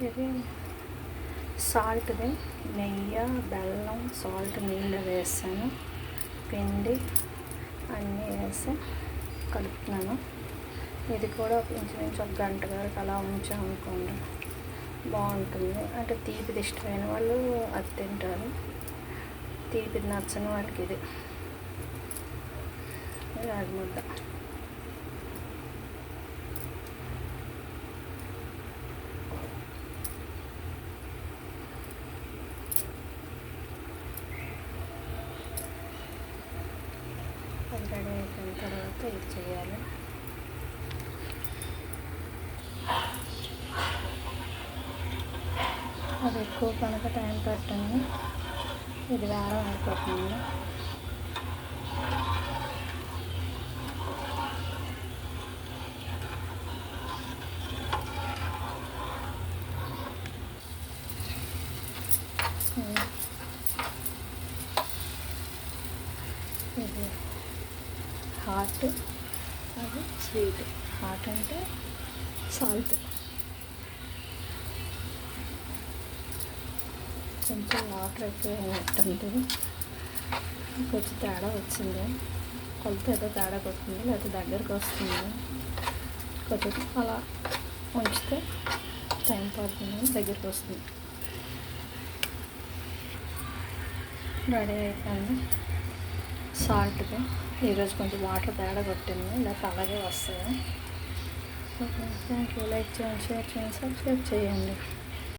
ఇది సాల్ట్ది, నెయ్యి, బెల్లం, సాల్ట్, నీళ్ళు వేసాను, పిండి అన్నీ వేసి కలుపుతున్నాను. ఇది కూడా ఇంచుమించు ఒక గంట వరకు అలా ఉంచామనుకోండి బాగుంటుంది. అంటే తీపిది ఇష్టమైన వాళ్ళు అది తింటారు, తీపిది నచ్చని వాళ్ళకి ఇది రాగి ముద్ద. అది రెడీ అయిపోయిన తర్వాత ఇది చేయాలి. అది ఎక్కువ కనుక టైం పట్టింది, ఇది వారం అయిపోతుంది. ఇది హాట్, అది స్వీట్. హాట్ అంటే సాల్ట్. కొంచెం వాటర్ ఎక్కువ అయినట్టుంది, కొంచెం తేడా వచ్చింది, కొలత ఏదో తేడా కొడుతుంది, లేకపోతే దగ్గరికి వస్తుంది. కొంచెం అలా ఉంచితే టైం పడుతుంది, దగ్గరికి వస్తుంది. రెడీ అయిపోయింది సాల్ట్ది. ఈరోజు కొంచెం వాటర్ తేడా కొట్టింది, లేకపోతే అలాగే వస్తుంది. Okay, thank you. లైక్ చేయండి, షేర్ చేయండి, సబ్స్క్రైబ్ చేయండి.